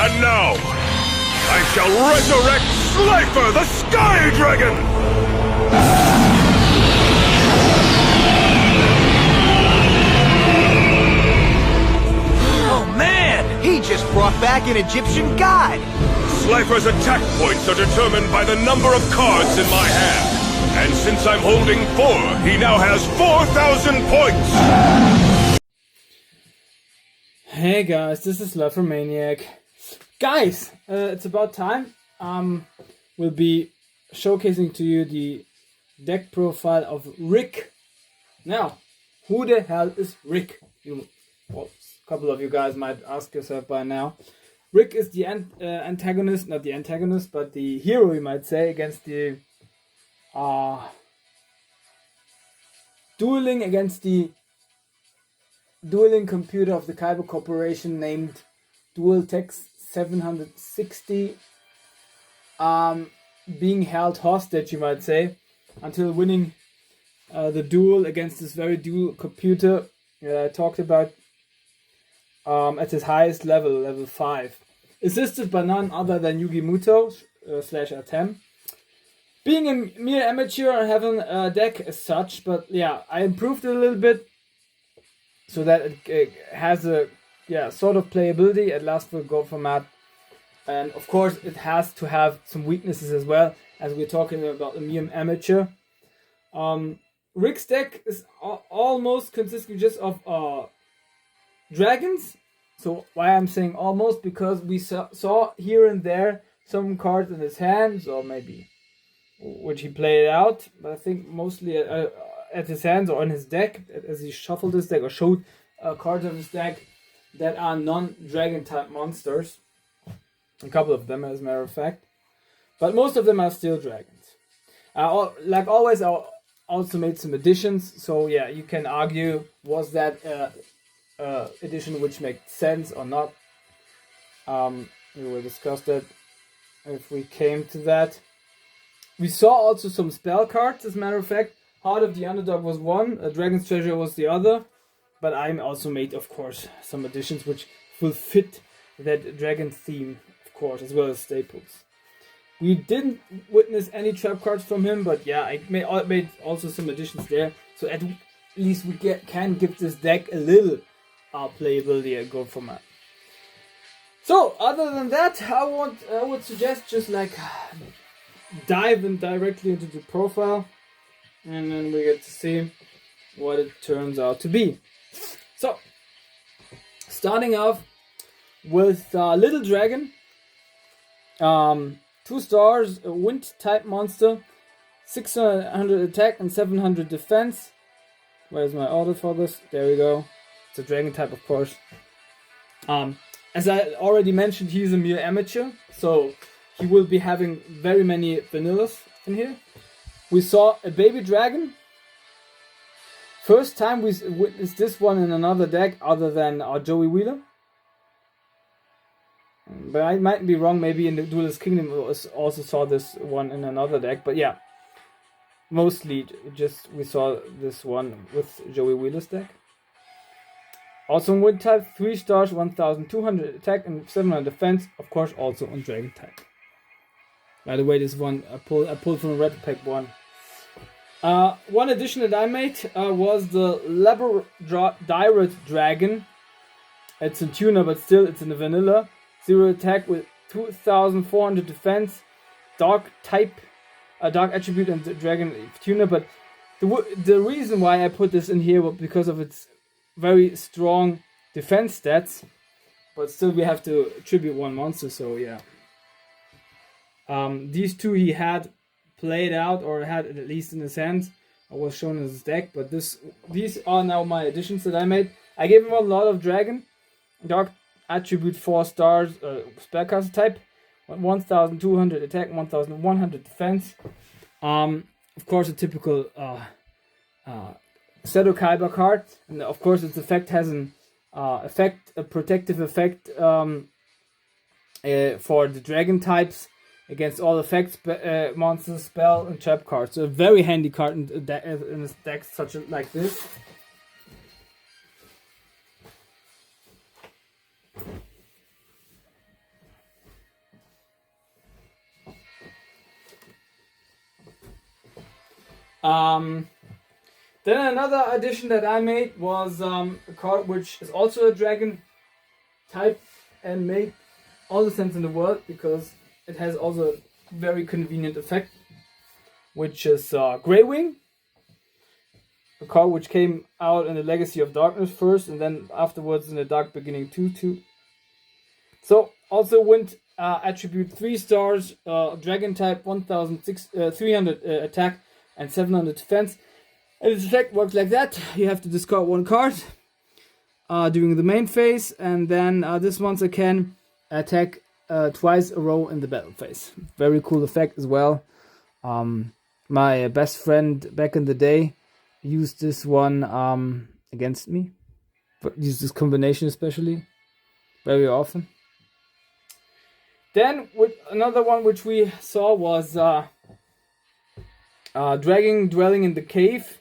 And now, I shall resurrect Slifer the Sky Dragon! Oh man, he just brought back an Egyptian god! Slifer's attack points are determined by the number of cards in my hand. And since I'm holding 4, he now has 4,000 points! Hey guys, this is Slifer Maniac. Guys, it's about time. We'll be showcasing to you the deck profile of Rick. Now, who the hell is Rick? A couple of you guys might ask yourself by now. Rick is the antagonist, not the antagonist, but the hero, you might say, against the dueling computer of the Kyber Corporation named Duel Text 760, being held hostage, you might say, until winning the duel against this very duel computer I talked about at his highest level, level 5. Assisted by none other than Yugi Muto slash Atem. Being a mere amateur, I haven't a deck as such, but yeah, I improved it a little bit so that it has a sort of playability. At last will go format, and of course it has to have some weaknesses as well, as we're talking about a mere amateur. Rick's deck is almost consisting just of dragons. So why I'm saying almost, because we saw here and there some cards in his hands, or maybe which he played out, but I think mostly at his hands or in his deck, as he shuffled his deck or showed cards of his deck that are non-dragon type monsters. A couple of them, as a matter of fact, but most of them are still dragons. Like always, I also made some additions. So yeah, you can argue, was that edition which makes sense or not. We will discuss that if we came to that. We saw also some spell cards, as a matter of fact. Heart of the Underdog was one, Dragon's Treasure was the other, but I also made, of course, some additions which will fit that dragon theme, of course, as well as staples. We didn't witness any trap cards from him, but yeah, I made also some additions there, so at least we can give this deck a little playability and go format. So other than that, I would suggest just like dive in directly into the profile, and then we get to see what it turns out to be. So starting off with Little Dragon, 2 stars, a wind type monster, 600 attack and 700 defense. Where's my autofocus? There we go. It's a dragon type, of course. As I already mentioned, he's a mere amateur, so he will be having very many vanillas in here. We saw a baby dragon. First time we witnessed this one in another deck other than our Joey Wheeler. But I might be wrong, maybe in the Duelist Kingdom we also saw this one in another deck. But yeah, mostly just we saw this one with Joey Wheeler's deck. Also in Wind type, 3 stars, 1200 attack and 700 defense. Of course, also on Dragon type. By the way, this one I pulled from a Red Pack one. One addition that I made was the Labradorite Dragon. It's a tuner, but still it's in the vanilla. 0 attack with 2400 defense. Dark type, dark attribute and the dragon tuner. But the reason why I put this in here was because of its very strong defense stats. But still we have to attribute one monster, so yeah. These two he had played out, or had at least in his hands, or was shown in his deck, but these are now my additions that I made. I gave him a lot of dragon, dark attribute 4 stars, spellcaster type, 1200 attack, 1100 defense. Of course a typical Seto Kyber card, and of course its effect has a protective effect for the dragon types against all effects, monsters, spell, and trap cards. So a very handy card in a deck such like this. Then another addition that I made was a card which is also a dragon type and made all the sense in the world because it has also a very convenient effect, which is Grey Wing, a card which came out in the Legacy of Darkness first and then afterwards in the Dark Beginning 2. So also wind attribute 3 stars, dragon type 300 attack and 700 defense. And its effect works like that. You have to discard 1 card during the main phase, and then this monster can attack twice a row in the battle phase. Very cool effect as well. My best friend back in the day used this one against me, but used this combination especially very often. Then with another one which we saw was Dragon Dwelling in the Cave.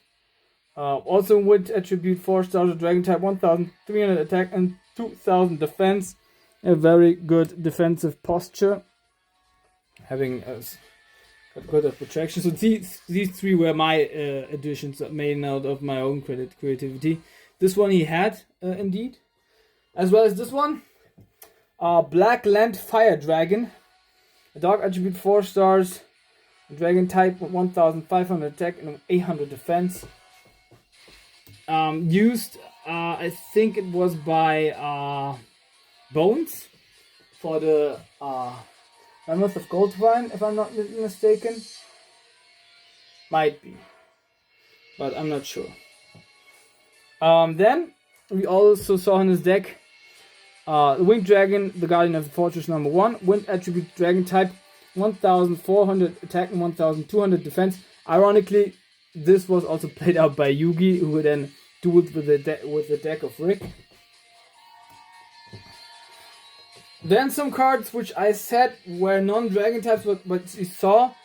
Also would attribute 4 stars of dragon type, 1300 attack and 2000 defense. A very good defensive posture, having got good of protection. So these 3 were my additions made out of my own creativity. This one he had indeed, as well as this one, Black Land Fire Dragon, a dark attribute 4 stars, dragon type 1500 attack and 800 defense. Used, I think it was by Bones for the Mammoth of Goldvine, if I'm not mistaken. Might be, but I'm not sure. Then we also saw in his deck the Winged Dragon, the Guardian of the Fortress #1, wind attribute dragon type, 1400 attack and 1200 defense. Ironically, this was also played out by Yugi, who would then dueled with the deck of Rick. Then some cards which I said were non-dragon types, but you saw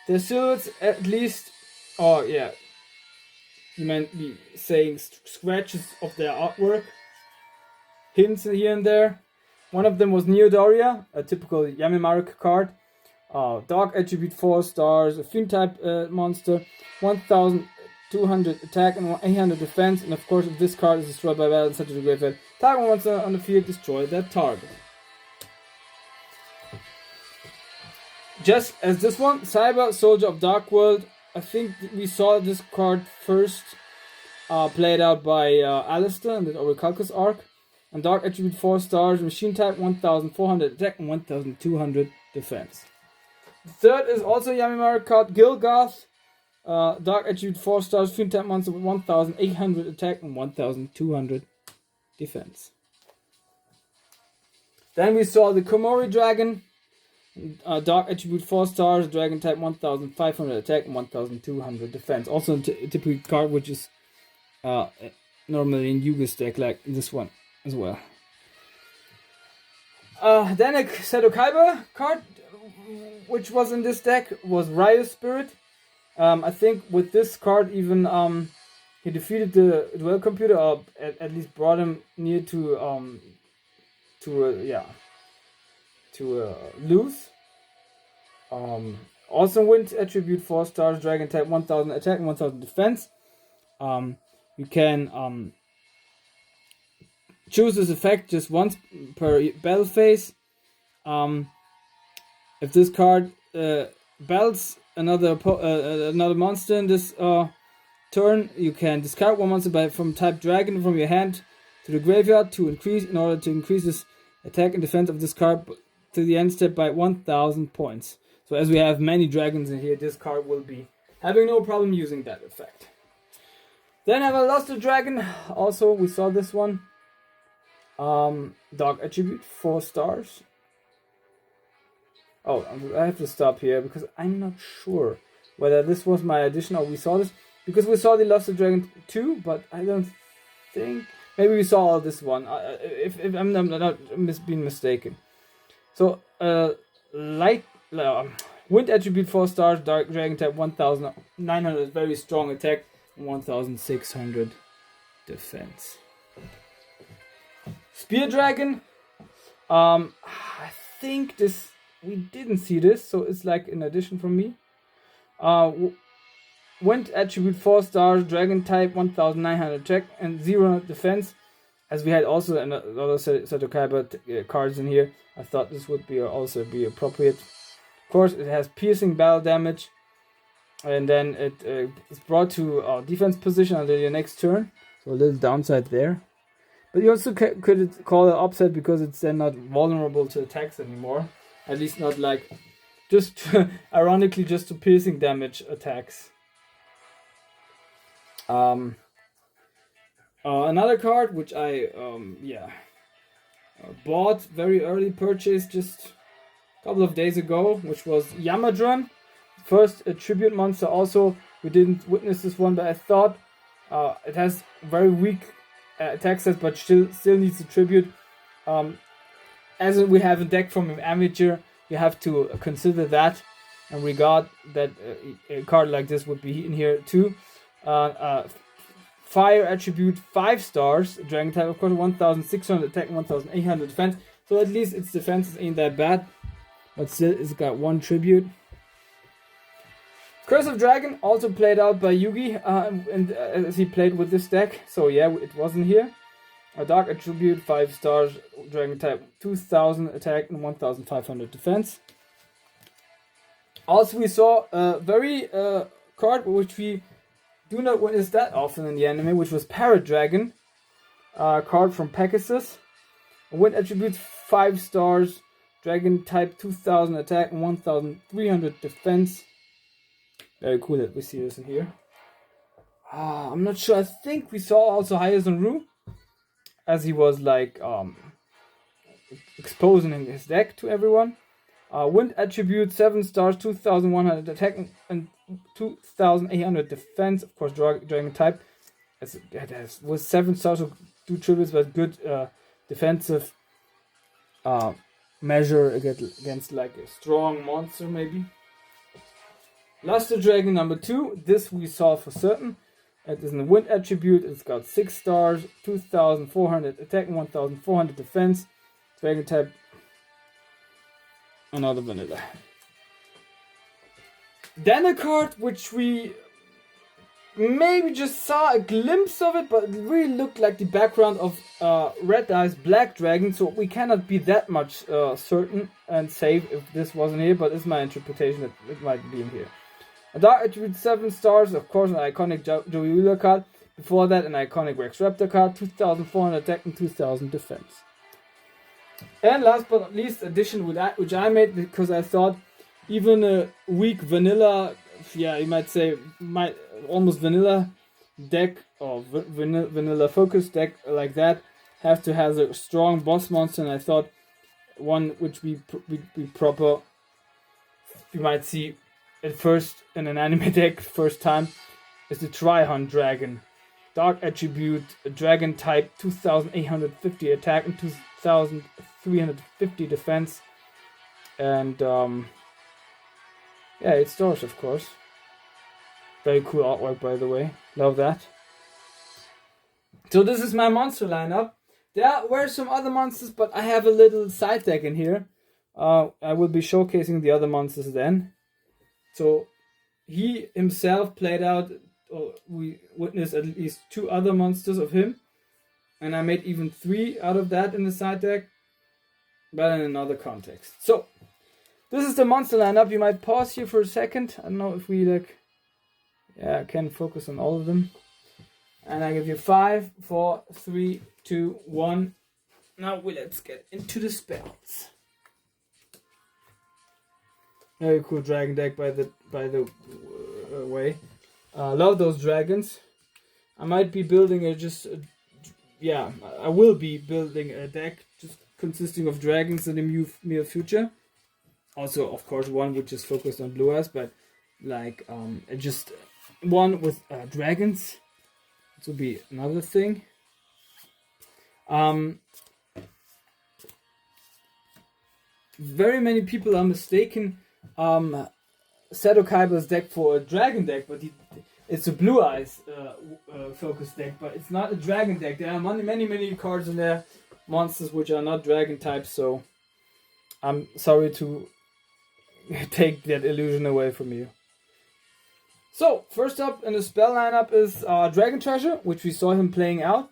their silhouettes at least, or yeah, you might be saying scratches of their artwork, hints here and there. One of them was Neodoria, a typical Yamimark card. Dark attribute 4 stars, a fiend type monster, 1200 attack and 800 defense. And of course, if this card is destroyed by battle and sent to the graveyard, target monster on the field destroy that target. Just as this one, Cyber Soldier of Dark World. I think we saw this card first played out by Alistair in the Orichalcus arc. And Dark attribute 4 stars, machine type 1400 attack and 1200 defense. The third is also Yamimaru card, Gilgath. Dark attribute 4 stars, fiend type monster with 1800 attack and 1200 defense. Then we saw the Komori Dragon. Dark attribute 4 stars, dragon type 1500 attack and 1200 defense. Also a typical card which is normally in Yugi's deck, like this one as well. Then a Seto Kaiba card which was in this deck was Ryo Spirit. I think with this card even he defeated the duel computer, or at least brought him near to lose. Also wind attribute 4 stars, dragon type 1000 attack and 1000 defense. You can choose this effect just once per battle phase. If this card battles another monster in this turn, you can discard one monster from type dragon from your hand to the graveyard in order to increase this attack and defense of this card to the end step by 1000 points. So as we have many dragons in here, this card will be having no problem using that effect. Then I have a Luster Dragon. Also, we saw this one. Dark attribute 4 stars. Oh, I have to stop here because I'm not sure whether this was my addition or we saw this, because we saw the Luster Dragon 2, but I don't think, maybe we saw this one. If I'm not being mistaken. So wind attribute 4 stars, dark dragon type 1900 very strong attack and 1600 defense. Spear Dragon. I think we didn't see this, so it's like an addition from me. Wind attribute 4 stars, dragon type 1900 attack and 0 defense. As we had also another Setokaiba cards in here, I thought this would be also be appropriate. Of course, it has piercing battle damage, and then it is brought to defense position until your next turn. So a little downside there. But you also could call it upset because it's then not vulnerable to attacks anymore. At least not like, just ironically, just to piercing damage attacks. Another card which I bought very early, purchased just a couple of days ago, which was Yamadron, first tribute monster. Also, we didn't witness this one, but I thought it has very weak attack sets, but still needs a tribute. As we have a deck from an amateur, you have to consider that and regard that a card like this would be in here too. Fire attribute 5 stars, dragon type, of course, 1600 attack, 1800 defense. So at least its defenses ain't that bad, but still it's got 1 tribute. Curse of Dragon, also played out by Yugi, and as he played with this deck. So yeah, it wasn't here. A dark attribute 5 stars, dragon type, 2000 attack and 1500 defense. Also, we saw a very card which we do not witness that often in the anime, which was Parrot Dragon, card from Pegasus. Wind attribute 5 stars, dragon type, 2000 attack and 1300 defense. Very cool that we see this in here. I'm not sure. I think we saw also Hyazun-Ru, as he was like exposing his deck to everyone. Wind attribute 7 stars, 2100 attack and 2800 defense. Of course, dragon type. Was 7 stars, so 2 tributes, but good defensive measure against like a strong monster maybe. Luster Dragon number 2. This we saw for certain. It is a wind attribute. It's got 6 stars, 2400 attack and 1400 defense. Dragon type. Another vanilla. Then a card which we maybe just saw a glimpse of it, but it really looked like the background of Red Eyes Black Dragon, so we cannot be that much certain and safe if this wasn't here, but it's my interpretation that it might be in here. A dark attribute 7 stars, of course, an iconic Joey Wheeler card. Before that, an iconic Rex Raptor card, 2400 attack and 2000 defense. And last but not least, addition which I made because I thought even a weak vanilla, you might say, almost vanilla deck or vanilla focus deck like that have to have a strong boss monster, and I thought one which we proper, you might see at first in an anime deck first time, is the Trihunt Dragon. Dark attribute, dragon type, 2850 attack and 2350 defense. And 8 stars, of course. Very cool artwork, by the way. Love that. So this is my monster lineup. There were some other monsters, but I have a little side deck in here. I will be showcasing the other monsters then. So he himself played out, we witnessed at least 2 other monsters of him. And I made even 3 out of that in the side deck, but in another context. So this is the monster lineup. You might pause here for a second. I don't know if we I can focus on all of them. And I give you 5, 4, 3, 2, 1. Now let's get into the spells. Very cool dragon deck by the way. Love those dragons. I might be building I will be building a deck just consisting of dragons in the near future. Also, of course, one which is focused on blue eyes, but like just one with dragons. This will be another thing. Very many people are mistaken Setokaiba's deck for a dragon deck, but it's a blue eyes focus deck, but it's not a dragon deck. There are many cards in there, monsters which are not dragon types, so I'm sorry to take that illusion away from you. So, first up in the spell lineup is Dragon Treasure, which we saw him playing out.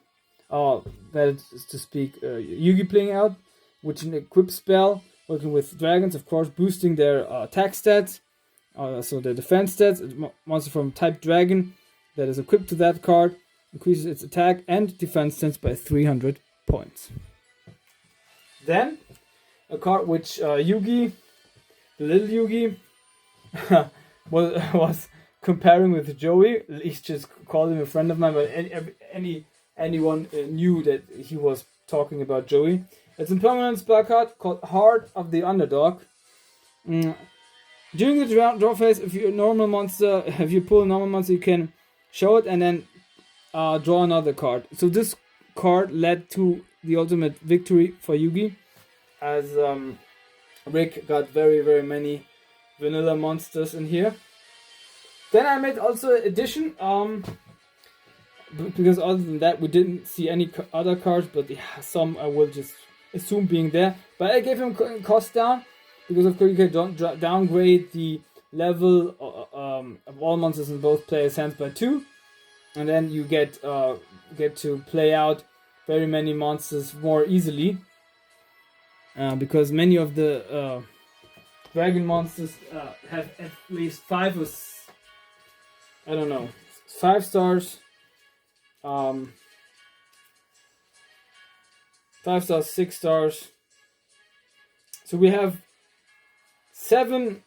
That is to speak, Yugi playing out, which is an equip spell, working with dragons, of course, boosting their attack stats, so their defense stats. A monster from type dragon that is equipped to that card increases its attack and defense stats by 300 points. Then, a card which Yugi, the little Yugi, was comparing with Joey. At least just called him a friend of mine, but anyone knew that he was talking about Joey. It's a permanent spell card called Heart of the Underdog. During the draw phase, if you pull a normal monster, you can show it and then draw another card. So this card led to the ultimate victory for Yugi, as Rick got very, very many vanilla monsters in here. Then I made also an addition, because other than that we didn't see any other cards, but some I will just assume being there. But I gave him cost down, because of course you can downgrade the level of all monsters in both players' hands by 2, and then you get to play out very many monsters more easily, because many of the dragon monsters have at least 5 or 5 stars, 5 stars, 6 stars. So we have 7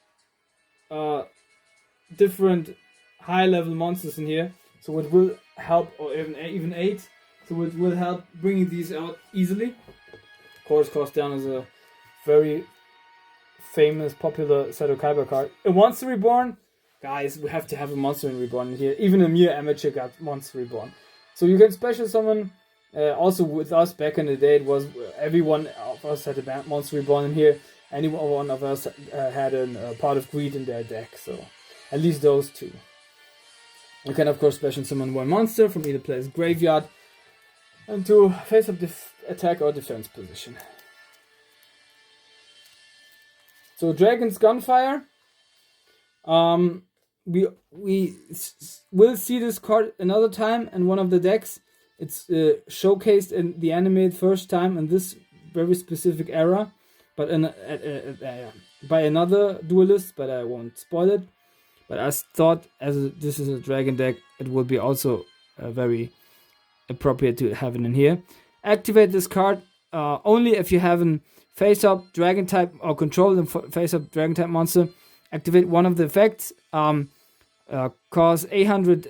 different high level monsters in here, so it will help, or even 8, so it will help bringing these out easily. Of course, Cost Down is a very famous, popular Seto Kaiba card. A Monster Reborn, guys, we have to have a Monster Reborn in here. Even a mere amateur got Monster Reborn. So you can special summon. Also with us back in the day, it was everyone of us had a Monster Reborn in here. Any one of us had a Pot of Greed in their deck, so at least those 2. You can of course special summon one monster from either player's graveyard and to face up the attack or defense position. So Dragon's Gunfire. We will see this card another time in one of the decks. It's showcased in the anime the first time in this very specific era, but by another duelist, but I won't spoil it. But I thought, this is a dragon deck, it would be also very appropriate to have it in here. Activate this card only if you have a face-up dragon type or control the face-up dragon type monster. Activate one of the effects. Cause 800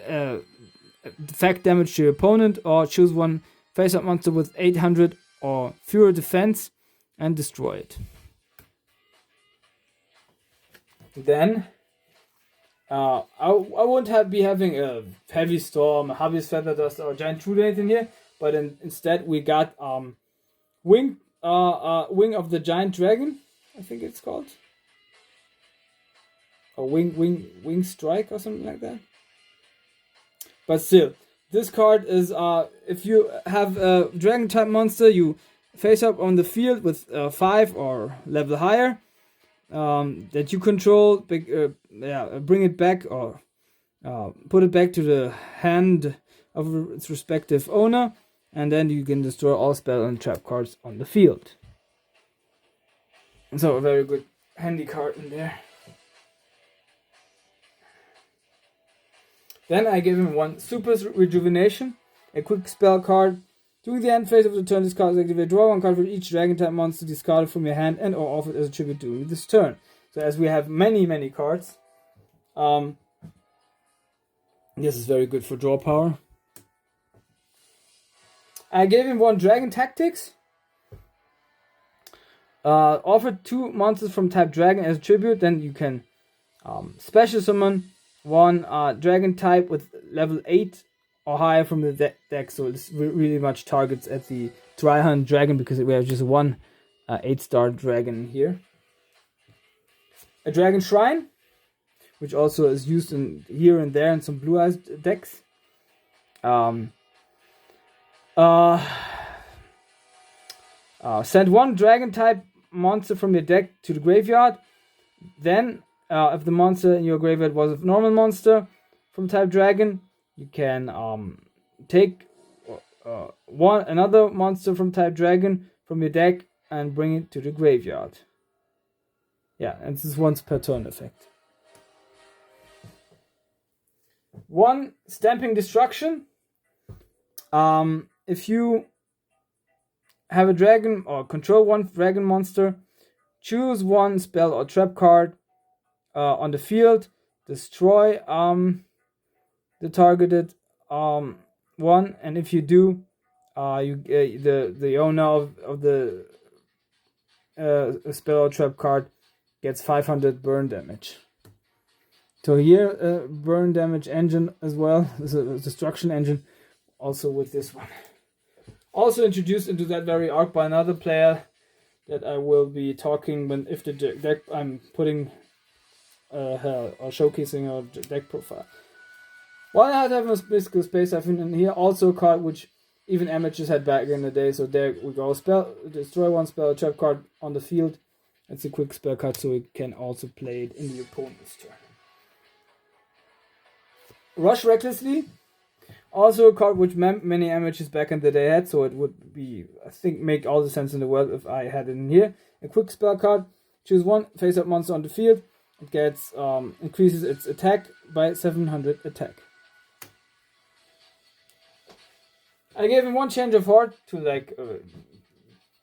effect damage to your opponent, or choose one face-up monster with 800 or fewer defense and destroy it. Then I won't be having a Heavy Storm, a Harvey's Feather Dust, or Giant Trudate in here, but instead we got Wing of the Giant Dragon, I think it's called. Or Wing Strike or something like that. But still, this card is if you have a dragon type monster, you face up on the field with 5 or level higher that you control. Bring it back or put it back to the hand of its respective owner, and then you can destroy all spell and trap cards on the field. So a very good handy card in there. Then I give him one Super Rejuvenation, a quick spell card. During the end phase of the turn, this card is activated. Draw one card for each dragon type monster discarded from your hand and or offered as a tribute during this turn. So as we have many cards, this is very good for draw power. I gave him one Dragon Tactics. Offered 2 monsters from type Dragon as a tribute. Then you can special summon one dragon type with level 8 or higher from the deck, so it's really much targets at the Dryhunt Dragon, because we have just one 8-star dragon here. A Dragon Shrine, which also is used in here and there in some Blue Eyes decks. Send one dragon type monster from your deck to the graveyard. Then if the monster in your graveyard was a normal monster, from type dragon, you can take another monster from type dragon from your deck and bring it to the graveyard. Yeah, and this is once per turn effect. 1 Stamping Destruction. If you have a dragon or control 1 dragon monster, choose 1 spell or trap card on the field, destroy the targeted one, and if you do, the owner of the spell or trap card gets 500 burn damage. So here, burn damage engine as well, is a destruction engine, also with this one. Also introduced into that very arc by another player that I will be talking if the deck I'm putting or showcasing a deck profile. While I have a physical space, I think in here also a card which even amateurs had back in the day. So there we go. Destroy 1 spell or trap card on the field. It's a quick spell card, so it can also play it in the opponent's turn. Rush Recklessly. Also a card which many amateurs back in the day had, so it would be, I think, make all the sense in the world if I had it in here. A quick spell card. Choose 1 face-up monster on the field. It gets increases its attack by 700 attack. I gave him 1 change of heart to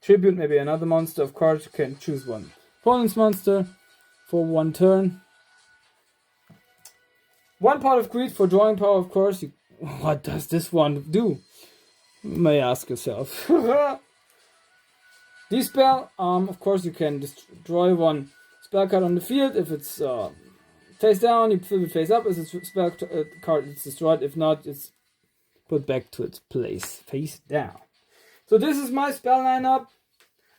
tribute maybe another monster. Of course, you can choose 1 opponent's monster for 1 turn. 1 Pot of Greed for drawing power, of course. What does this one do? You may ask yourself. Dispel, of course you can destroy 1 spell card on the field. If it's face down, you flip it face up. If it's a spell card, it's destroyed. If not, it's put back to its place, face down. So this is my spell lineup.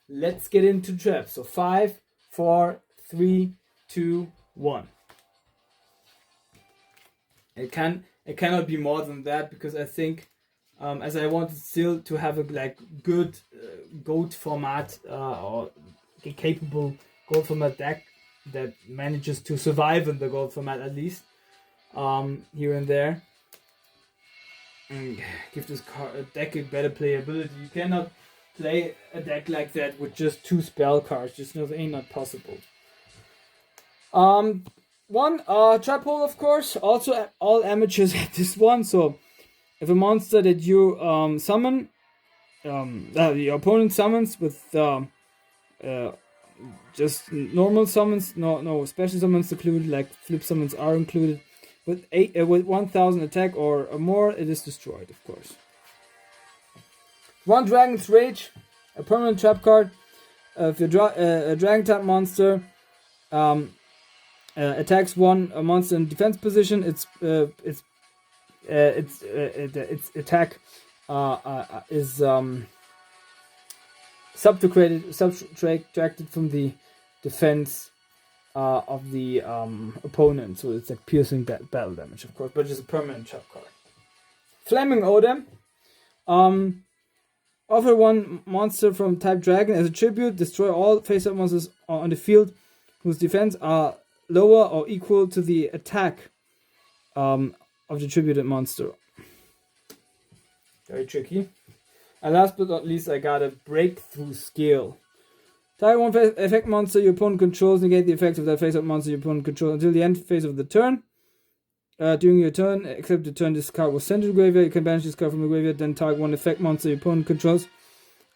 Let's get into traps. So 5, 4, 3, 2, 1. It cannot be more than that, because I think, as I wanted still to have a good gold format or a capable gold format deck that manages to survive in the gold format at least, here and there, and give this deck a better playability. You cannot play a deck like that with just 2 spell cards. Just ain't not possible. 1 trap hole, of course. Also, all amateurs have this one. So, if a monster that you summon, your opponent summons with just normal summons, no special summons included, like flip summons are included, with 1000 attack or more, it is destroyed, of course. 1 Dragon's Rage, a permanent trap card. If you draw a dragon type monster, attacks a monster in defense position, its attack is subtracted from the defense of the opponent, so it's like piercing battle damage, of course, but it's a permanent trap card. Flaming Odem. Offer 1 monster from type dragon as a tribute. Destroy all face-up monsters on the field whose defense are lower or equal to the attack of the tributed monster. Very tricky. And last but not least, I got a Breakthrough Skill. Target 1 effect monster your opponent controls, negate the effects of that face-up monster your opponent controls until the end phase of the turn. During your turn, except the turn this card was sent to the graveyard, you can banish this card from the graveyard, then target 1 effect monster your opponent controls.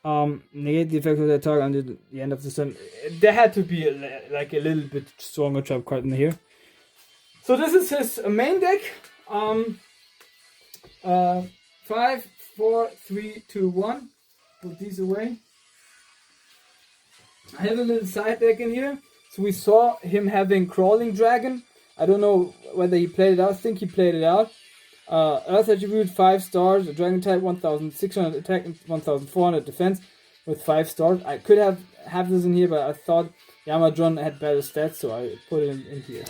Negate the effect of that target until the end of the turn. There had to be a little bit stronger trap card in here. So this is his main deck. 5, 4, 3, 2, 1. Put these away. I have a little side deck in here. So we saw him having Crawling Dragon. I don't know whether he played it out. I think he played it out. Earth attribute 5 stars. A dragon type 1600 attack and 1400 defense with 5 stars. I could have this in here, but I thought Yamadron had better stats, so I put it in here.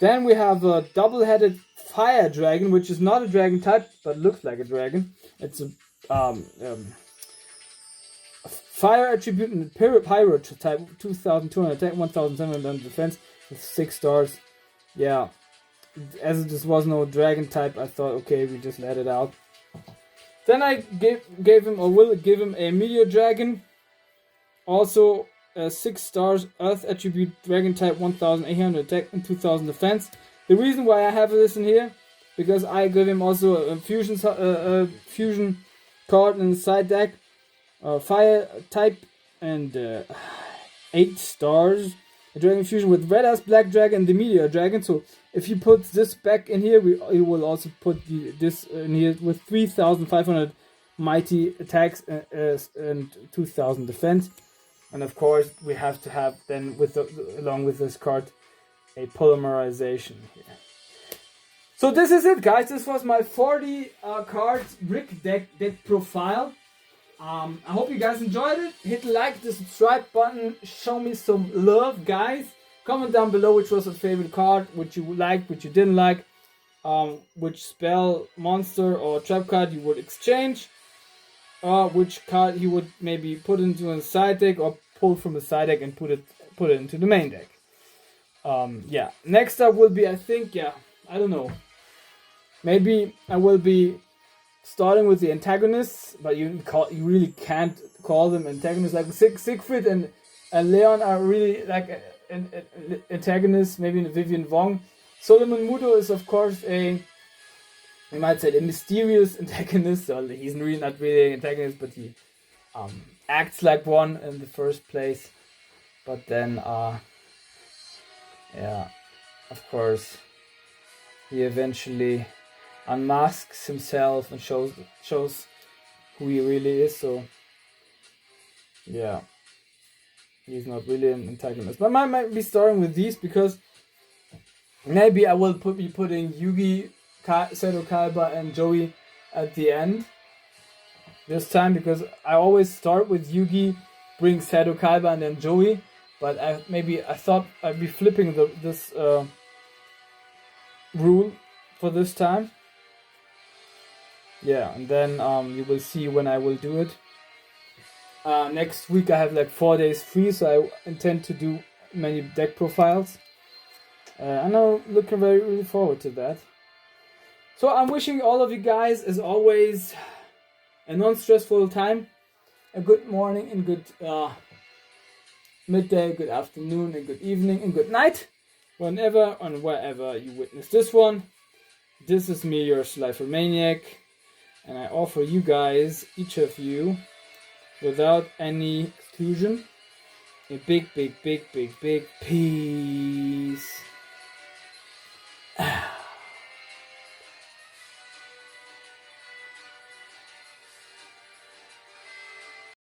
Then we have a double-headed Fire Dragon, which is not a dragon type, but looks like a dragon. It's a fire attribute and pyro type, 2200 attack, 1700 defense with 6 stars. Yeah, as this was no dragon type, I thought, okay, we just let it out. Then I gave him, or will give him, a meteor dragon. Also 6 stars, earth attribute, dragon type, 1800 attack and 2000 defense. The reason why I have this in here, because I give him also a fusion card in the side deck, fire type, and 8 stars. A dragon fusion with red as black dragon, the meteor dragon. So if you put this back in here, we will also put this in here with 3500 mighty attacks and 2000 defense. And of course, we have to have then along with this card a polymerization here. So this is it, guys. This was my 40 cards brick deck profile. I hope you guys enjoyed it. Hit the like, the subscribe button. Show me some love, guys. Comment down below which was your favorite card, which you liked, which you didn't like, which spell, monster, or trap card you would exchange, which card you would maybe put into a side deck or pull from the side deck and put it into the main deck. Yeah. Next up will be, I think, I don't know. Maybe I will be starting with the antagonists, but you really can't call them antagonists. Like Siegfried and Leon are really like an antagonist, maybe in Vivian Wong. Solomon Mudo is of course we might say a mysterious antagonist. So he's really not really an antagonist, but he acts like one in the first place. But then, yeah, of course, he eventually unmasks himself and shows who he really is. So yeah, he's not really an antagonist. But I might be starting with these because maybe I will be putting Yugi, Seto Kaiba, and Joey at the end this time, because I always start with Yugi, bring Seto Kaiba, and then Joey. But I thought I'd be flipping this rule for this time. Yeah, and then you will see when I will do it. Next week I have like 4 days free, so I intend to do many deck profiles. And I'm looking really forward to that. So I'm wishing all of you guys, as always, a non-stressful time, a good morning and good midday, good afternoon and good evening and good night, whenever and wherever you witness this one. This is me, your Slifer Maniac, and I offer you guys, each of you, without any exclusion, a big peace.